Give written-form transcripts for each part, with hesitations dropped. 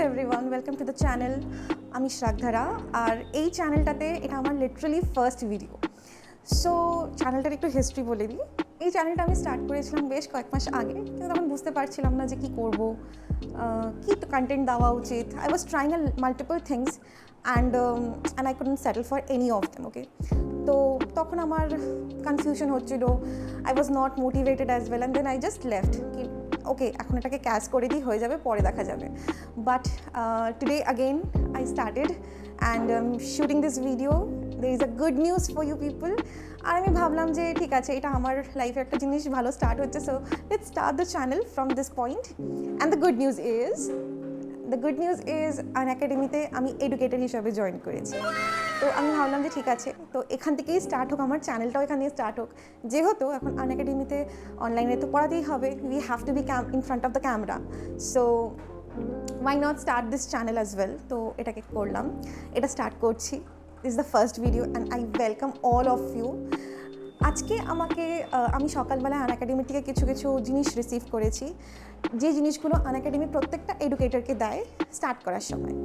everyone, welcome to the channel. আমি Sragdhara আর এই চ্যানেলটাতে এটা আমার লিটারালি ফার্স্ট ভিডিও। সো চ্যানেলটার একটু হিস্ট্রি বলে দিই। এই চ্যানেলটা আমি স্টার্ট করেছিলাম বেশ কয়েক মাস আগে, কিন্তু তখন বুঝতে পারছিলাম না যে কী করব, কী কন্টেন্ট দেওয়া উচিত। I was trying multiple things and I couldn't settle for any of them. Okay, তো তখন আমার কনফিউশন হচ্ছিল, I was not motivated as well, and then I just left কি ওকে এখন এটাকে ক্যাচ করে দিই, হয়ে যাবে, পরে দেখা যাবে। But today again I started and shooting this video. There is a good news for you people. আর আমি ভাবলাম যে ঠিক আছে, এটা আমার লাইফে একটা জিনিস ভালো স্টার্ট হচ্ছে, so let's start the channel from this point. And the good news is আনএকাডেমিতে আমি এডুকেটর হিসাবে জয়েন করেছি। তো আমি ভাবলাম যে ঠিক আছে, তো এখান থেকেই স্টার্ট হোক, আমার চ্যানেলটাও এখান থেকে স্টার্ট হোক। যেহেতু এখন আনএকাডেমিতে অনলাইনে তো পড়াতেই হবে, we have to be in front of the camera, so why not start this channel as well. তো এটাকে করলাম, এটা স্টার্ট করছি। This is the first video and I welcome all of you. আজকে আমি সকালবেলা আনএকাডেমি থেকে কিছু জিনিস রিসিভ করেছি, যে জিনিসগুলো আনএকাডেমি প্রত্যেকটা এডুকেটরকে দেয় স্টার্ট করার সময়।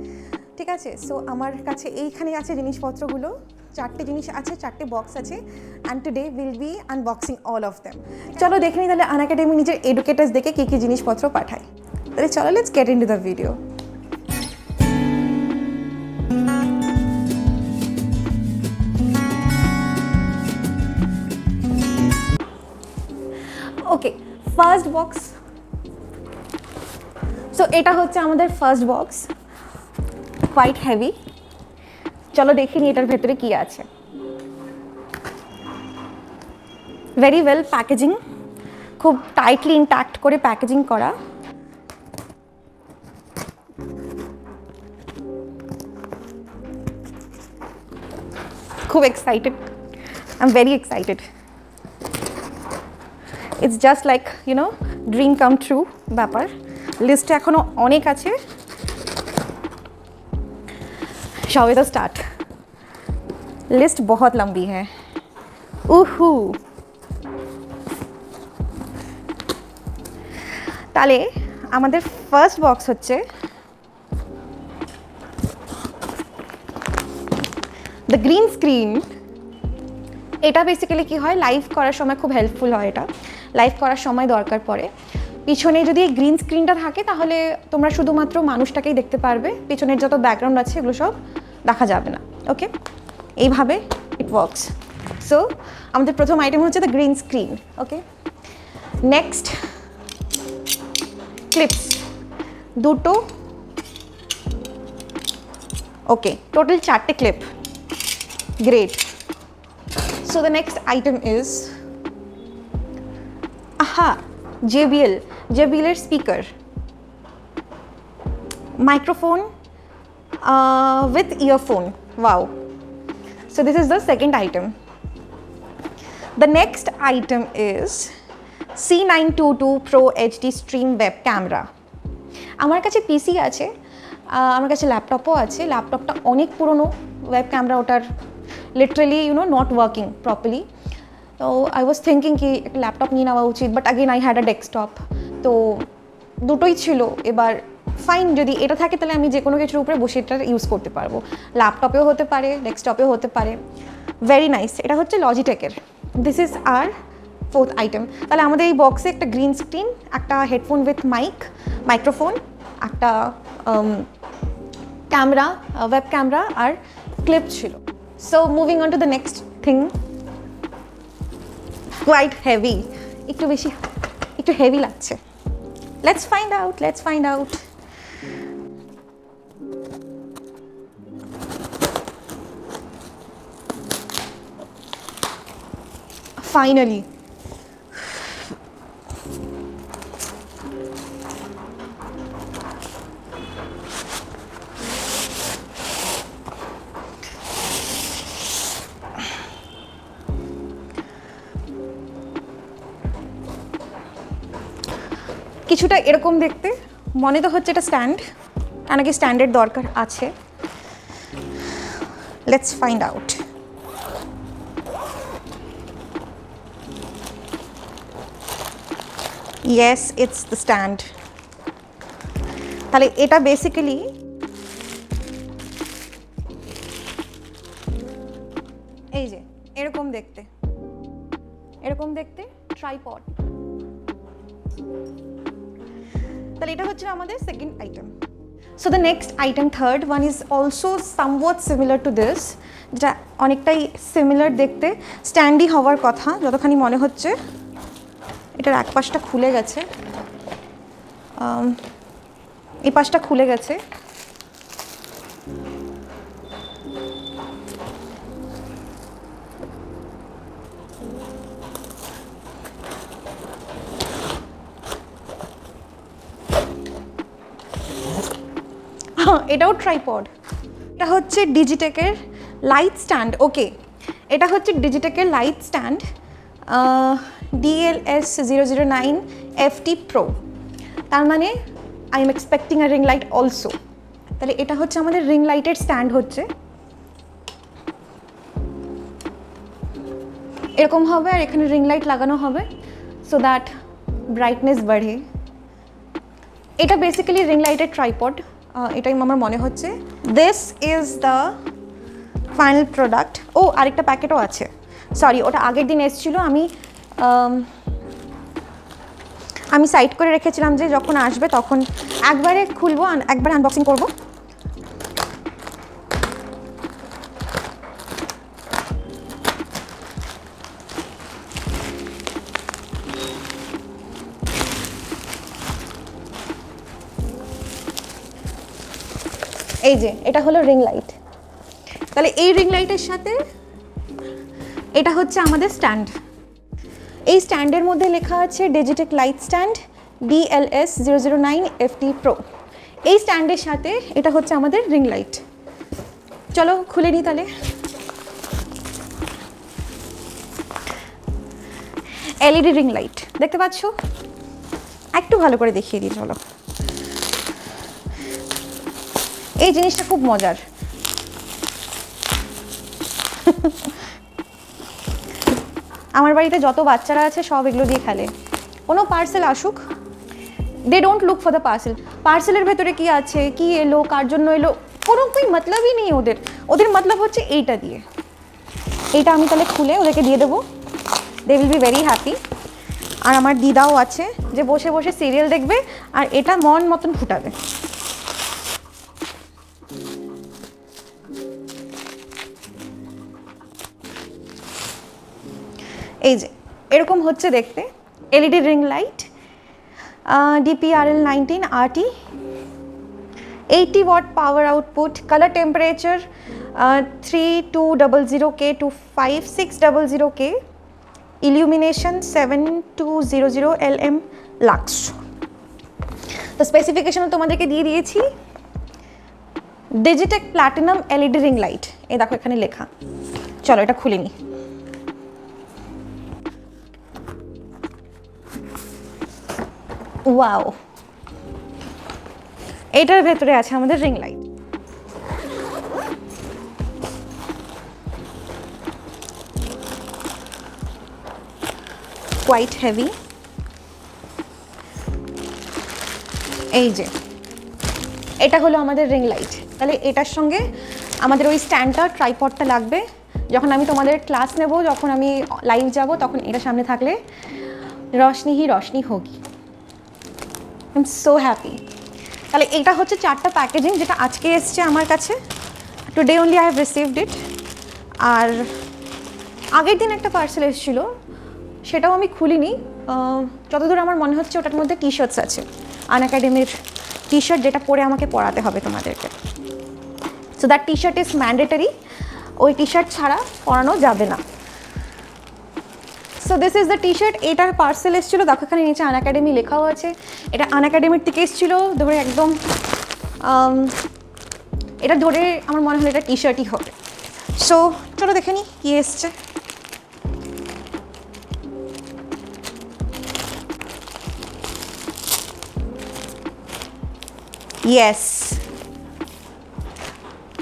ঠিক আছে, সো আমার কাছে এইখানে আছে জিনিসপত্রগুলো, 4টে জিনিস আছে, 4টে বক্স আছে, and today will be unboxing all of them. চলো দেখে নিই তাহলে আনএকাডেমি নিজের এডুকেটার্স দেখে কী কী জিনিসপত্র পাঠায়। তাহলে চলো, let's get into the video. Okay, first box. So এটা হচ্ছে আমাদের ফার্স্ট বক্স, কোয়াইট হেভি। চলো দেখে নিই এটার ভেতরে কি আছে। ভেরি ওয়েল প্যাকেজিং, খুব টাইটলি ইনট্যাক্ট করে প্যাকেজিং করা। খুব excited, I am very excited. It's just like dream come true ব্যাপার। লিস্টে এখনো অনেক আছে, সবে তো স্টার্ট, লিস্ট বহুত লম্বি হ্যাঁ। উহু, তাহলে আমাদের ফার্স্ট বক্স হচ্ছে দ্য গ্রিন স্ক্রিন। এটা বেসিক্যালি কী হয়, লাইভ করার সময় খুব হেল্পফুল হয়। এটা লাইভ করার সময় দরকার পড়ে। পিছনে যদি এই গ্রিন স্ক্রিনটা থাকে তাহলে তোমরা শুধুমাত্র মানুষটাকেই দেখতে পারবে, পিছনের যত ব্যাকগ্রাউন্ড আছে এগুলো সব দেখা যাবে না। ওকে, এইভাবে ইট ওয়ার্কস। সো আমাদের প্রথম আইটেম হচ্ছে the green screen. Okay, next clips, দুটো। ওকে, টোটাল 4টে clip. Great. So the next item is JBL speaker, microphone with earphone. Wow. So this is the second item. The next item is C922 Pro HD Stream web camera. আমার কাছে পিসি আছে, আমার কাছে ল্যাপটপও আছে। ল্যাপটপটা অনেক পুরনো, ওয়েব ক্যামেরা ওটার লিটারালি নট ওয়ার্কিং প্রপারলি। তো আই ওয়াজ থিঙ্কিং কি একটা ল্যাপটপ নিয়ে নেওয়া উচিত, but again I had a desktop. তো দুটোই ছিল। এবার ফাইন, যদি এটা থাকে তাহলে আমি যে কোনো কিছুর উপরে বসে এটা ইউজ করতে পারবো। ল্যাপটপেও হতে পারে, ডেস্কটপেও হতে পারে। Very nice. এটা হচ্ছে লজিটেকের। This is our fourth item. তাহলে আমাদের এই বক্সে একটা গ্রিন স্ক্রিন, একটা হেডফোন উইথ মাইক্রোফোন, একটা ক্যামেরা, ওয়েব ক্যামেরা আর ক্লিপ ছিল। So moving on to the next thing, quite heavy, একটু হেভি লাগছে। Let's find out. ফাইনালি কিছুটা এরকম দেখতে, মনে তো হচ্ছে এটা স্ট্যান্ড, নাকি স্ট্যান্ডের দরকার আছে। Let's find out. Yes, it's the stand. তাহলে এটা বেসিক্যালি এই যে এরকম দেখতে ট্রাইপড। তাহলে এটা হচ্ছে আমাদের second item. So the next item, third one is also somewhat similar to this, যেটা অনেকটাই সিমিলার দেখতে, স্ট্যান্ডি হওয়ার কথা যতখানি মনে হচ্ছে। এটার এক পাশটা খুলে গেছে, এই পাশটা খুলে গেছে। এটাও ট্রাইপড। এটা হচ্ছে ডিজিটেকের লাইট স্ট্যান্ড। ওকে, এটা হচ্ছে ডিজিটেকের light stand DLS009 FT Pro। তার মানে I am expecting a ring light also. তাহলে এটা হচ্ছে আমাদের রিং লাইটের স্ট্যান্ড, হচ্ছে এরকম হবে, আর এখানে রিং লাইট লাগানো হবে সো দ্যাট ব্রাইটনেস বাড়ে। এটা বেসিক্যালি রিং লাইটের ট্রাইপড, এটাই আমার মনে হচ্ছে। This is the final product. ও, আরেকটা প্যাকেটও আছে, সরি, ওটা আগের দিন এসেছিলো, আমি সাইড করে রেখেছিলাম যে যখন আসবে তখন একবারে খুলবো, একবার আনবক্সিং করবো। এই যে এটা হলো রিং লাইট। তাহলে এই রিং লাইটের সাথে এটা হচ্ছে আমাদের স্ট্যান্ড। এই স্ট্যান্ডের মধ্যে লেখা আছে Digitech light stand DLS009 FT Pro। এই স্ট্যান্ডের সাথে এটা হচ্ছে আমাদের রিং লাইট। চলো খুলে নিই তাহলে। LED রিং লাইট দেখতে পাচ্ছ, একটু ভালো করে দেখিয়ে দিই চলো। এই জিনিসটা খুব মজার। আমার বাড়িতে যত বাচ্চারা আছে সব এগুলো দিয়ে খেলে। কোনো পার্সেল আসুক, they don't look for the পার্সেলের ভেতরে কি আছে, কি এলো, কার জন্য এলো, কোনো মতলবই নেই ওদের। ওদের মতলব হচ্ছে এইটা দিয়ে। এইটা আমি তাহলে খুলে ওদেরকে দিয়ে দেবো, they will be very happy. আর আমার দিদাও আছে যে বসে বসে সিরিয়াল দেখবে আর এটা মন মতন ফুটাবে। এই যে এরকম হচ্ছে দেখতে LED ring light, DPRL19 RT, 80 watt power output, color temperature 3200K to 5600K, illumination 7200 LM lux। তো স্পেসিফিকেশন তোমাদেরকে দিয়ে দিয়েছি। Digitech platinum LED ring light, এই দেখো এখানে লেখা। চলো এটা খুলে নিই। ওয়াও, এটার ভেতরে আছে আমাদের রিং লাইট। Quite heavy. এই যে এটা হলো আমাদের রিং লাইট। তাহলে এটার সঙ্গে আমাদের ওই স্ট্যান্ডটা, ট্রাইপডটা লাগবে। যখন আমি তোমাদের ক্লাস নেব, যখন আমি লাইভ যাব, তখন এটা সামনে থাকলে রশনি হি রশনি হোগি। I am so happy. তাহলে এটা হচ্ছে 4টা প্যাকেজিং যেটা আজকে এসছে আমার কাছে। Today only I have received it. আর আগের দিন একটা পার্সেল এসেছিলো, সেটাও আমি খুলিনি। যতদূর আমার মনে হচ্ছে ওটার মধ্যে টি-শার্টস আছে, আনএকাডেমির টি-শার্ট, যেটা পরে আমাকে পড়াতে হবে তোমাদেরকে। So that T-shirt is mandatory, ওই টি-শার্ট ছাড়া পরানো যাবে না। So this is the T-shirt. এটার পার্সেল এসেছিলো, দেখো এখানে নিচে আনএকাডেমি লেখাও আছে। এটা আনএকাডেমির থেকে এসেছিলো, ধরে একদম এটা ধরে আমার মনে হলো এটা টি-শার্টই হবে। সো চলো দেখে নিই কী এসছে। Yes,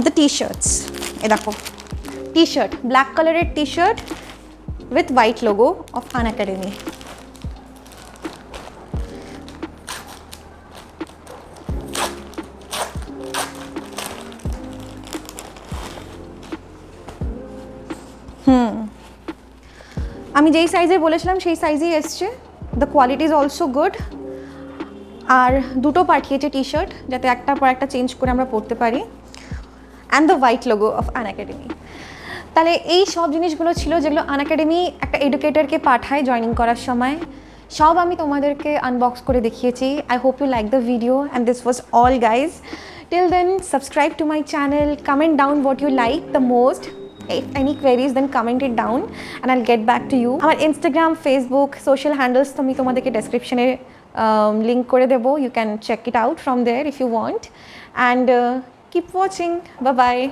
the t-shirts. এই দেখো টি-শার্ট, ব্ল্যাক কালারের T-shirt with white logo of Unacademy. আমি যেই সাইজে বলেছিলাম সেই সাইজেই এসছে। The quality is also good. আর দুটো পাঠিয়েছে টি শার্ট, যাতে একটার পর একটা চেঞ্জ করে আমরা পরতে পারি, and the white logo of Unacademy. তাহলে এই সব জিনিসগুলো ছিল যেগুলো আনএকাডেমি একটা এডুকেটরকে পাঠায় জয়েনিং করার সময়। সব আমি তোমাদেরকে আনবক্স করে দেখিয়েছি। I hope you like the video and this was all guys. Till then subscribe to my channel, comment down what you like the most. If any queries, then comment it down and I'll get back to you. আমার Instagram, Facebook, social handles তো আমি তোমাদেরকে ডেসক্রিপশনে link করে দেবো। You can check it out from there if you want, and keep watching. Bye bye.